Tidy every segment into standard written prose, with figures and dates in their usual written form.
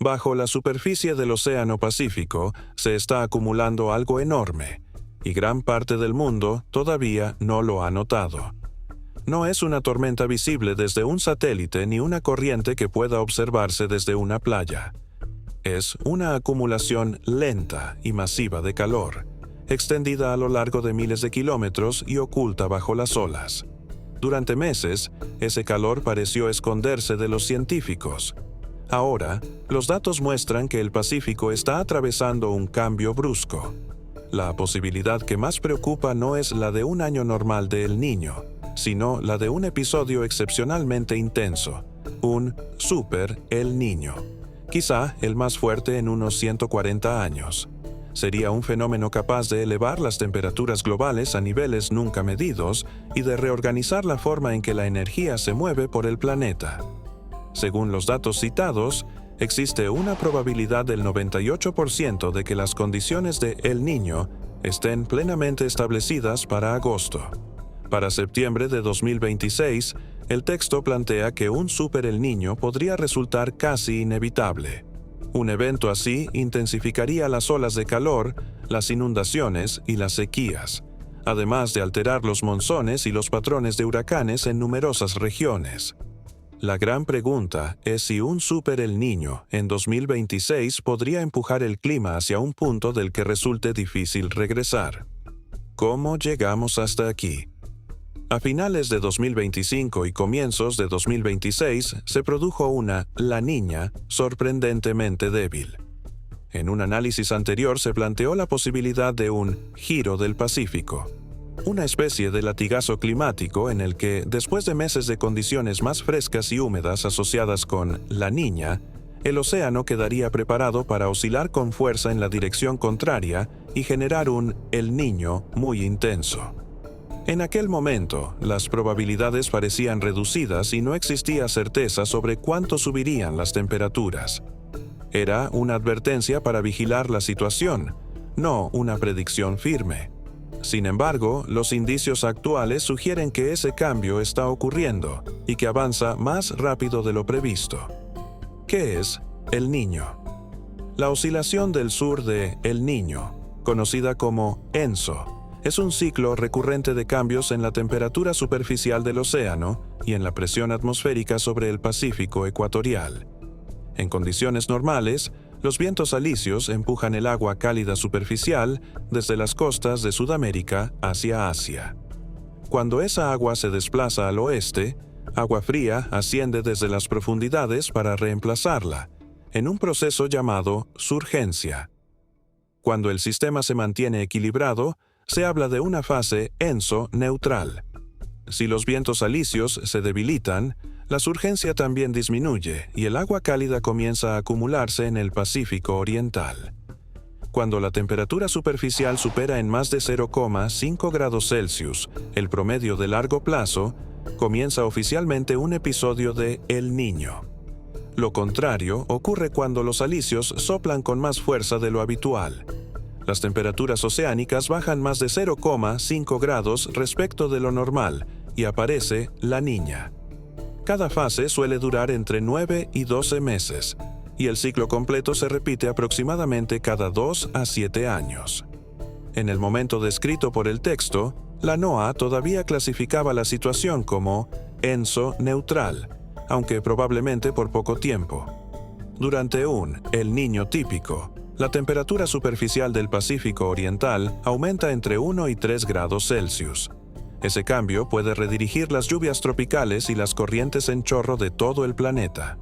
Bajo la superficie del Océano Pacífico se está acumulando algo enorme, y gran parte del mundo todavía no lo ha notado. No es una tormenta visible desde un satélite ni una corriente que pueda observarse desde una playa. Es una acumulación lenta y masiva de calor, extendida a lo largo de miles de kilómetros y oculta bajo las olas. Durante meses, ese calor pareció esconderse de los científicos. Ahora, los datos muestran que el Pacífico está atravesando un cambio brusco. La posibilidad que más preocupa no es la de un año normal de El Niño, sino la de un episodio excepcionalmente intenso, un Super El Niño, quizá el más fuerte en unos 140 años. Sería un fenómeno capaz de elevar las temperaturas globales a niveles nunca medidos y de reorganizar la forma en que la energía se mueve por el planeta. Según los datos citados, existe una probabilidad del 98% de que las condiciones de El Niño estén plenamente establecidas para agosto. Para septiembre de 2026, el texto plantea que un Super El Niño podría resultar casi inevitable. Un evento así intensificaría las olas de calor, las inundaciones y las sequías, además de alterar los monzones y los patrones de huracanes en numerosas regiones. La gran pregunta es si un Super El Niño en 2026 podría empujar el clima hacia un punto del que resulte difícil regresar. ¿Cómo llegamos hasta aquí? A finales de 2025 y comienzos de 2026 se produjo una La Niña sorprendentemente débil. En un análisis anterior se planteó la posibilidad de un giro del Pacífico, una especie de latigazo climático en el que, después de meses de condiciones más frescas y húmedas asociadas con La Niña, el océano quedaría preparado para oscilar con fuerza en la dirección contraria y generar un El Niño muy intenso. En aquel momento, las probabilidades parecían reducidas y no existía certeza sobre cuánto subirían las temperaturas. Era una advertencia para vigilar la situación, no una predicción firme. Sin embargo, los indicios actuales sugieren que ese cambio está ocurriendo y que avanza más rápido de lo previsto. ¿Qué es El Niño? La oscilación del sur de El Niño, conocida como ENSO, es un ciclo recurrente de cambios en la temperatura superficial del océano y en la presión atmosférica sobre el Pacífico ecuatorial. En condiciones normales, los vientos alisios empujan el agua cálida superficial desde las costas de Sudamérica hacia Asia. Cuando esa agua se desplaza al oeste, agua fría asciende desde las profundidades para reemplazarla, en un proceso llamado surgencia. Cuando el sistema se mantiene equilibrado, se habla de una fase ENSO neutral. Si los vientos alisios se debilitan, la surgencia también disminuye y el agua cálida comienza a acumularse en el Pacífico Oriental. Cuando la temperatura superficial supera en más de 0,5 grados Celsius el promedio de largo plazo, comienza oficialmente un episodio de El Niño. Lo contrario ocurre cuando los alisios soplan con más fuerza de lo habitual. Las temperaturas oceánicas bajan más de 0,5 grados respecto de lo normal y aparece La Niña. Cada fase suele durar entre 9 y 12 meses, y el ciclo completo se repite aproximadamente cada 2 a 7 años. En el momento descrito por el texto, la NOAA todavía clasificaba la situación como ENSO neutral, aunque probablemente por poco tiempo. Durante un El Niño típico, la temperatura superficial del Pacífico Oriental aumenta entre 1 y 3 grados Celsius. Ese cambio puede redirigir las lluvias tropicales y las corrientes en chorro de todo el planeta.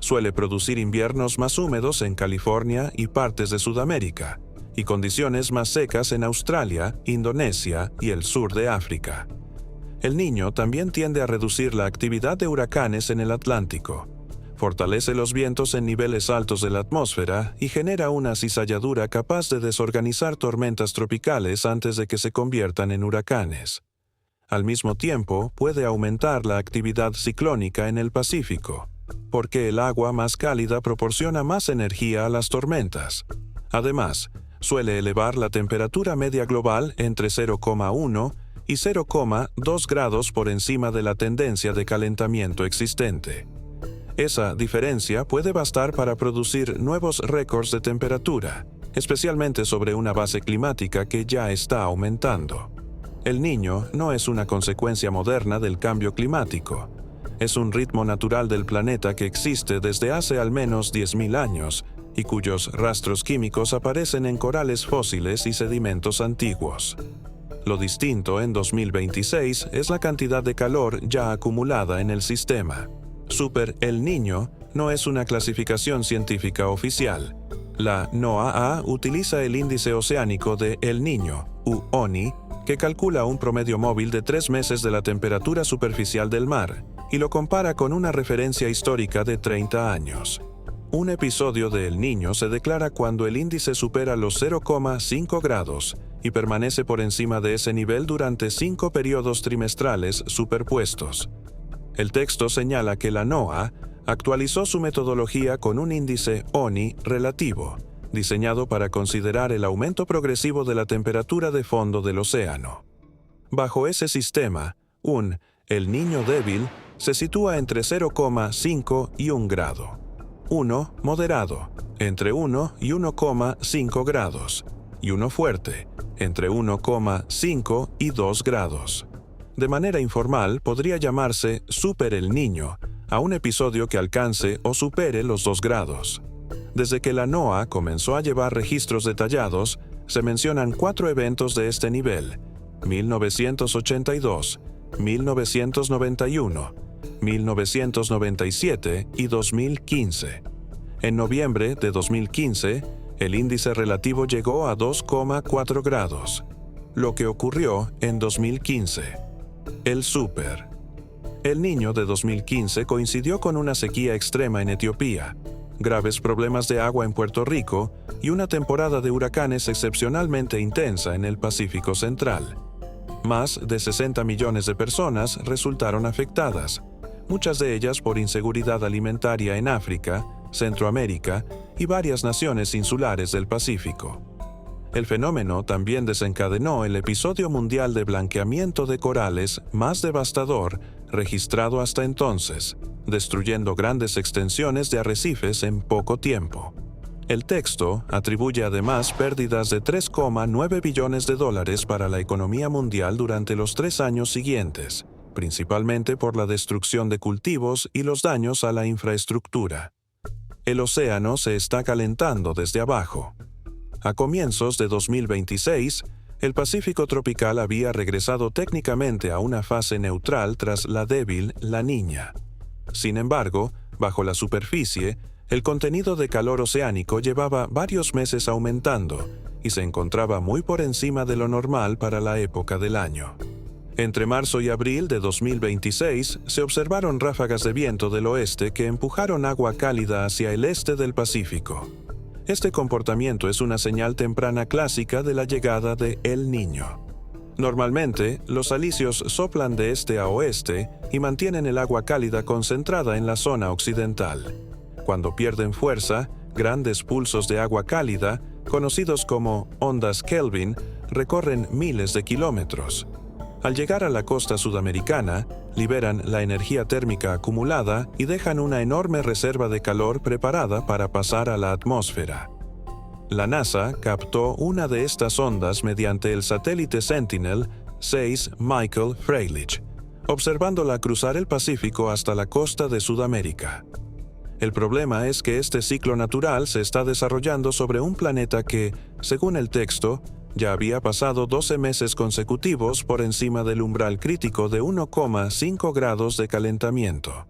Suele producir inviernos más húmedos en California y partes de Sudamérica, y condiciones más secas en Australia, Indonesia y el sur de África. El Niño también tiende a reducir la actividad de huracanes en el Atlántico. Fortalece los vientos en niveles altos de la atmósfera y genera una cizalladura capaz de desorganizar tormentas tropicales antes de que se conviertan en huracanes. Al mismo tiempo, puede aumentar la actividad ciclónica en el Pacífico, porque el agua más cálida proporciona más energía a las tormentas. Además, suele elevar la temperatura media global entre 0,1 y 0,2 grados por encima de la tendencia de calentamiento existente. Esa diferencia puede bastar para producir nuevos récords de temperatura, especialmente sobre una base climática que ya está aumentando. El Niño no es una consecuencia moderna del cambio climático. Es un ritmo natural del planeta que existe desde hace al menos 10.000 años y cuyos rastros químicos aparecen en corales fósiles y sedimentos antiguos. Lo distinto en 2026 es la cantidad de calor ya acumulada en el sistema. Super El Niño no es una clasificación científica oficial. La NOAA utiliza el índice oceánico de El Niño, UONI, que calcula un promedio móvil de 3 meses de la temperatura superficial del mar, y lo compara con una referencia histórica de 30 años. Un episodio de El Niño se declara cuando el índice supera los 0,5 grados y permanece por encima de ese nivel durante 5 periodos trimestrales superpuestos. El texto señala que la NOAA actualizó su metodología con un índice ONI relativo, diseñado para considerar el aumento progresivo de la temperatura de fondo del océano. Bajo ese sistema, un El Niño débil se sitúa entre 0,5 y 1 grado. 1 moderado, entre 1 y 1,5 grados, y 1 fuerte, entre 1,5 y 2 grados. De manera informal, podría llamarse Super El Niño a un episodio que alcance o supere los 2 grados. Desde que la NOAA comenzó a llevar registros detallados, se mencionan 4 eventos de este nivel: 1982, 1991, 1997 y 2015. En noviembre de 2015, el índice relativo llegó a 2,4 grados. Lo que ocurrió en 2015. El Super. El Niño de 2015 coincidió con una sequía extrema en Etiopía, graves problemas de agua en Puerto Rico y una temporada de huracanes excepcionalmente intensa en el Pacífico Central. Más de 60 millones de personas resultaron afectadas, muchas de ellas por inseguridad alimentaria en África, Centroamérica y varias naciones insulares del Pacífico. El fenómeno también desencadenó el episodio mundial de blanqueamiento de corales más devastador registrado hasta entonces, destruyendo grandes extensiones de arrecifes en poco tiempo. El texto atribuye además pérdidas de $3,9 billones para la economía mundial durante los 3 años siguientes, principalmente por la destrucción de cultivos y los daños a la infraestructura. El océano se está calentando desde abajo. A comienzos de 2026, el Pacífico tropical había regresado técnicamente a una fase neutral tras la débil La Niña. Sin embargo, bajo la superficie, el contenido de calor oceánico llevaba varios meses aumentando y se encontraba muy por encima de lo normal para la época del año. Entre marzo y abril de 2026 se observaron ráfagas de viento del oeste que empujaron agua cálida hacia el este del Pacífico. Este comportamiento es una señal temprana clásica de la llegada de El Niño. Normalmente, los alisios soplan de este a oeste y mantienen el agua cálida concentrada en la zona occidental. Cuando pierden fuerza, grandes pulsos de agua cálida, conocidos como ondas Kelvin, recorren miles de kilómetros. Al llegar a la costa sudamericana, liberan la energía térmica acumulada y dejan una enorme reserva de calor preparada para pasar a la atmósfera. La NASA captó una de estas ondas mediante el satélite Sentinel-6 Michael Freilich, observándola cruzar el Pacífico hasta la costa de Sudamérica. El problema es que este ciclo natural se está desarrollando sobre un planeta que, según el texto, ya había pasado 12 meses consecutivos por encima del umbral crítico de 1,5 grados de calentamiento.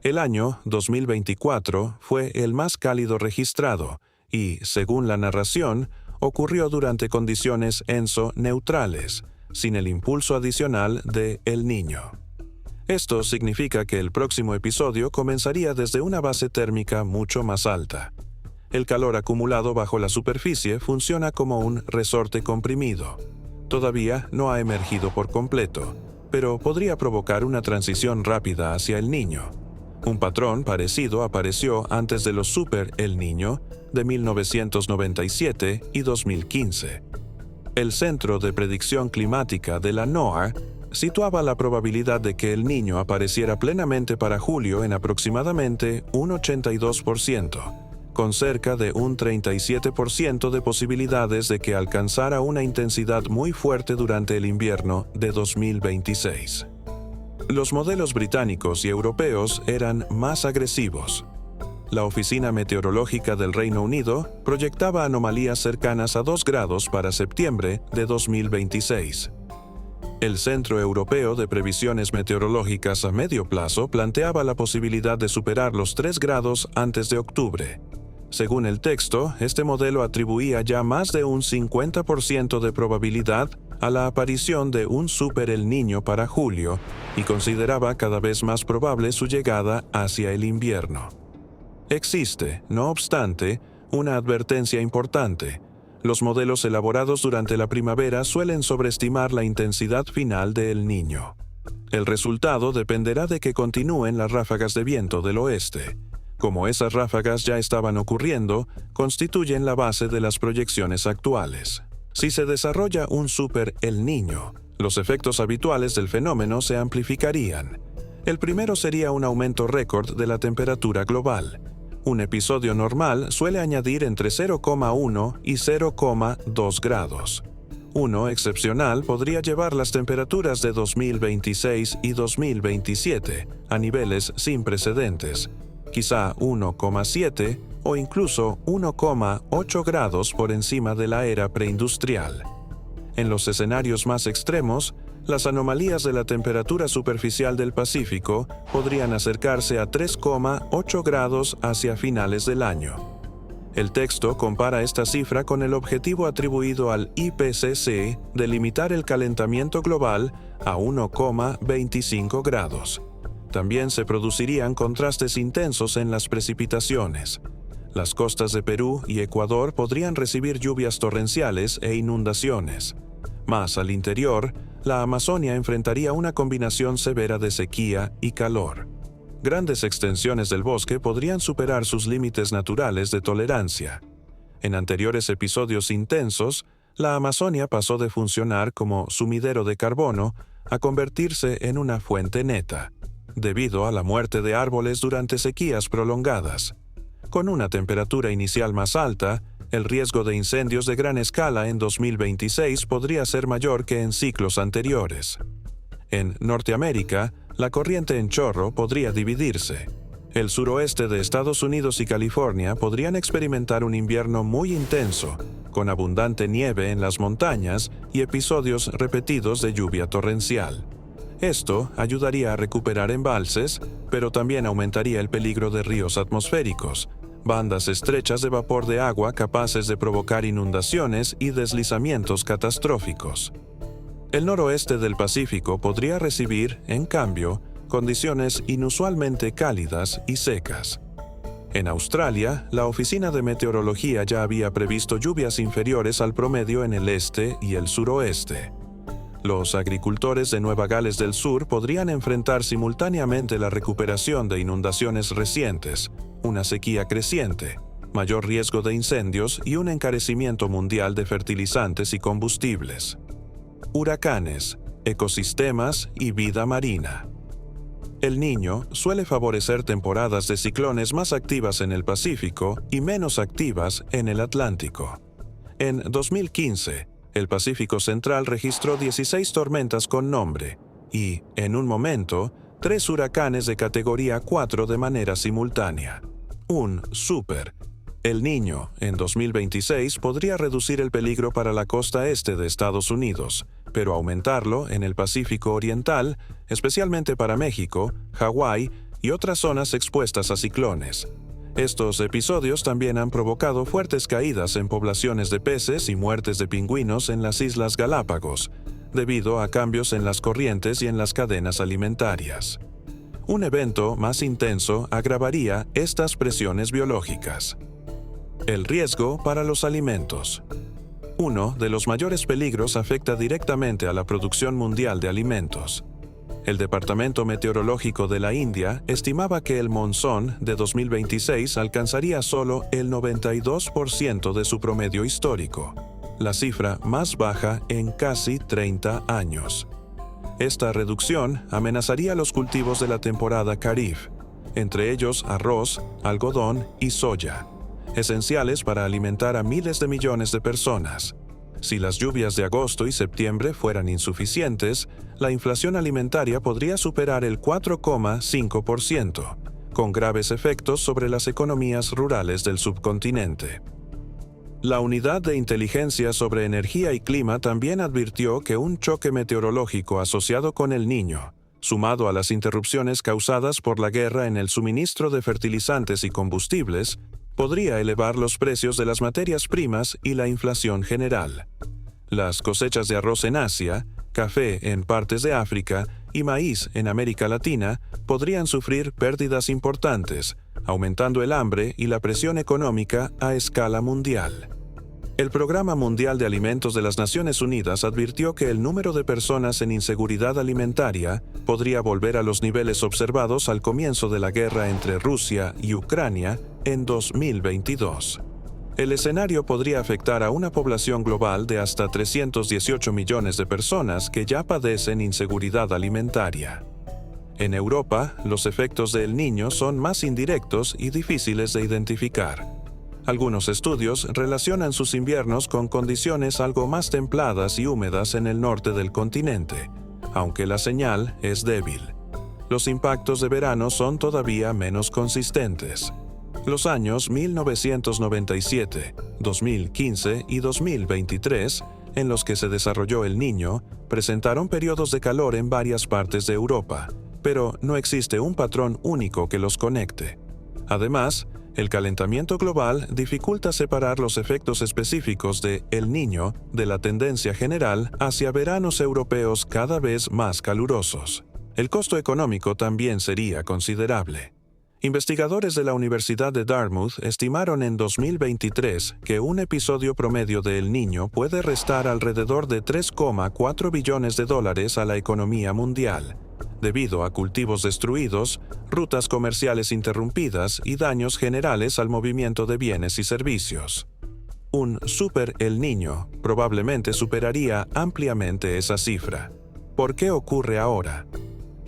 El año 2024 fue el más cálido registrado y, según la narración, ocurrió durante condiciones ENSO-neutrales, sin el impulso adicional de El Niño. Esto significa que el próximo episodio comenzaría desde una base térmica mucho más alta. El calor acumulado bajo la superficie funciona como un resorte comprimido. Todavía no ha emergido por completo, pero podría provocar una transición rápida hacia El Niño. Un patrón parecido apareció antes de los Super El Niño de 1997 y 2015. El Centro de Predicción Climática de la NOAA situaba la probabilidad de que el niño apareciera plenamente para julio en aproximadamente un 82%, con cerca de un 37% de posibilidades de que alcanzara una intensidad muy fuerte durante el invierno de 2026. Los modelos británicos y europeos eran más agresivos. La Oficina Meteorológica del Reino Unido proyectaba anomalías cercanas a 2 grados para septiembre de 2026. El Centro Europeo de Previsiones Meteorológicas a medio plazo planteaba la posibilidad de superar los 3 grados antes de octubre. Según el texto, este modelo atribuía ya más de un 50% de probabilidad a la aparición de un Super El Niño para julio y consideraba cada vez más probable su llegada hacia el invierno. Existe, no obstante, una advertencia importante. Los modelos elaborados durante la primavera suelen sobreestimar la intensidad final de El Niño. El resultado dependerá de que continúen las ráfagas de viento del oeste. Como esas ráfagas ya estaban ocurriendo, constituyen la base de las proyecciones actuales. Si se desarrolla un Super El Niño, los efectos habituales del fenómeno se amplificarían. El primero sería un aumento récord de la temperatura global. Un episodio normal suele añadir entre 0,1 y 0,2 grados. Uno excepcional podría llevar las temperaturas de 2026 y 2027 a niveles sin precedentes, quizá 1,7 o incluso 1,8 grados por encima de la era preindustrial. En los escenarios más extremos, las anomalías de la temperatura superficial del Pacífico podrían acercarse a 3,8 grados hacia finales del año. El texto compara esta cifra con el objetivo atribuido al IPCC de limitar el calentamiento global a 1,25 grados. También se producirían contrastes intensos en las precipitaciones. Las costas de Perú y Ecuador podrían recibir lluvias torrenciales e inundaciones. Más al interior, la Amazonia enfrentaría una combinación severa de sequía y calor. Grandes extensiones del bosque podrían superar sus límites naturales de tolerancia. En anteriores episodios intensos, la Amazonia pasó de funcionar como sumidero de carbono a convertirse en una fuente neta, debido a la muerte de árboles durante sequías prolongadas. Con una temperatura inicial más alta, el riesgo de incendios de gran escala en 2026 podría ser mayor que en ciclos anteriores. En Norteamérica, la corriente en chorro podría dividirse. El suroeste de Estados Unidos y California podrían experimentar un invierno muy intenso, con abundante nieve en las montañas y episodios repetidos de lluvia torrencial. Esto ayudaría a recuperar embalses, pero también aumentaría el peligro de ríos atmosféricos, bandas estrechas de vapor de agua capaces de provocar inundaciones y deslizamientos catastróficos. El noroeste del Pacífico podría recibir, en cambio, condiciones inusualmente cálidas y secas. En Australia, la Oficina de Meteorología ya había previsto lluvias inferiores al promedio en el este y el suroeste. Los agricultores de Nueva Gales del Sur podrían enfrentar simultáneamente la recuperación de inundaciones recientes, una sequía creciente, mayor riesgo de incendios y un encarecimiento mundial de fertilizantes y combustibles. Huracanes, ecosistemas y vida marina. El Niño suele favorecer temporadas de ciclones más activas en el Pacífico y menos activas en el Atlántico. En 2015, el Pacífico Central registró 16 tormentas con nombre y, en un momento, 3 huracanes de categoría 4 de manera simultánea. Un Super El Niño en 2026 podría reducir el peligro para la costa este de Estados Unidos, pero aumentarlo en el Pacífico Oriental, especialmente para México, Hawái y otras zonas expuestas a ciclones. Estos episodios también han provocado fuertes caídas en poblaciones de peces y muertes de pingüinos en las Islas Galápagos, debido a cambios en las corrientes y en las cadenas alimentarias. Un evento más intenso agravaría estas presiones biológicas. El riesgo para los alimentos. Uno de los mayores peligros afecta directamente a la producción mundial de alimentos. El Departamento Meteorológico de la India estimaba que el monzón de 2026 alcanzaría solo el 92% de su promedio histórico, la cifra más baja en casi 30 años. Esta reducción amenazaría los cultivos de la temporada Kharif, entre ellos arroz, algodón y soya, esenciales para alimentar a miles de millones de personas. Si las lluvias de agosto y septiembre fueran insuficientes, la inflación alimentaria podría superar el 4,5%, con graves efectos sobre las economías rurales del subcontinente. La Unidad de Inteligencia sobre Energía y Clima también advirtió que un choque meteorológico asociado con El Niño, sumado a las interrupciones causadas por la guerra en el suministro de fertilizantes y combustibles, podría elevar los precios de las materias primas y la inflación general. Las cosechas de arroz en Asia, café en partes de África y maíz en América Latina podrían sufrir pérdidas importantes, aumentando el hambre y la presión económica a escala mundial. El Programa Mundial de Alimentos de las Naciones Unidas advirtió que el número de personas en inseguridad alimentaria podría volver a los niveles observados al comienzo de la guerra entre Rusia y Ucrania en 2022. El escenario podría afectar a una población global de hasta 318 millones de personas que ya padecen inseguridad alimentaria. En Europa, los efectos de El Niño son más indirectos y difíciles de identificar. Algunos estudios relacionan sus inviernos con condiciones algo más templadas y húmedas en el norte del continente, aunque la señal es débil. Los impactos de verano son todavía menos consistentes. Los años 1997, 2015 y 2023, en los que se desarrolló El Niño, presentaron periodos de calor en varias partes de Europa, pero no existe un patrón único que los conecte. Además, el calentamiento global dificulta separar los efectos específicos de El Niño de la tendencia general hacia veranos europeos cada vez más calurosos. El costo económico también sería considerable. Investigadores de la Universidad de Dartmouth estimaron en 2023 que un episodio promedio de El Niño puede restar alrededor de $3,4 billones a la economía mundial, debido a cultivos destruidos, rutas comerciales interrumpidas y daños generales al movimiento de bienes y servicios. Un super El Niño probablemente superaría ampliamente esa cifra. ¿Por qué ocurre ahora?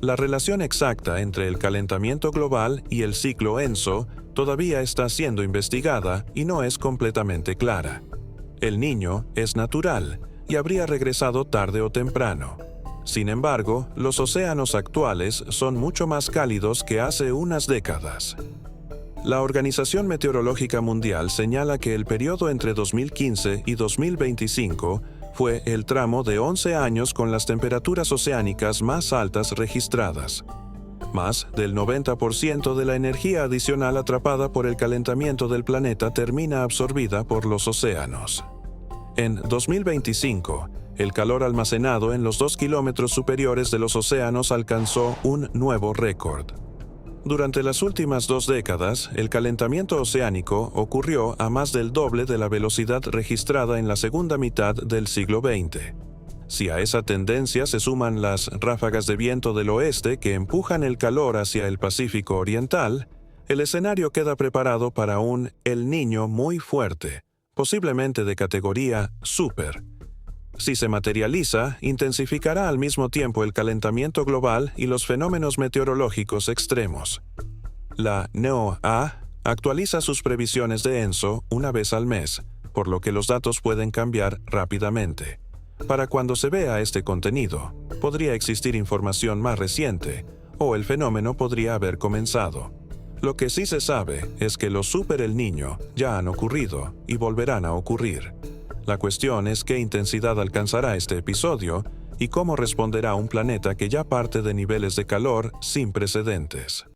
La relación exacta entre el calentamiento global y el ciclo ENSO todavía está siendo investigada y no es completamente clara. El Niño es natural y habría regresado tarde o temprano. Sin embargo, los océanos actuales son mucho más cálidos que hace unas décadas. La Organización Meteorológica Mundial señala que el periodo entre 2015 y 2025 fue el tramo de 11 años con las temperaturas oceánicas más altas registradas. Más del 90% de la energía adicional atrapada por el calentamiento del planeta termina absorbida por los océanos. En 2025, el calor almacenado en los 2 kilómetros superiores de los océanos alcanzó un nuevo récord. Durante las últimas 2 décadas, el calentamiento oceánico ocurrió a más del doble de la velocidad registrada en la segunda mitad del siglo XX. Si a esa tendencia se suman las ráfagas de viento del oeste que empujan el calor hacia el Pacífico Oriental, el escenario queda preparado para un El Niño muy fuerte, posiblemente de categoría super. Si se materializa, intensificará al mismo tiempo el calentamiento global y los fenómenos meteorológicos extremos. La NOAA actualiza sus previsiones de ENSO una vez al mes, por lo que los datos pueden cambiar rápidamente. Para cuando se vea este contenido, podría existir información más reciente, o el fenómeno podría haber comenzado. Lo que sí se sabe es que los super El Niño ya han ocurrido y volverán a ocurrir. La cuestión es qué intensidad alcanzará este episodio y cómo responderá un planeta que ya parte de niveles de calor sin precedentes.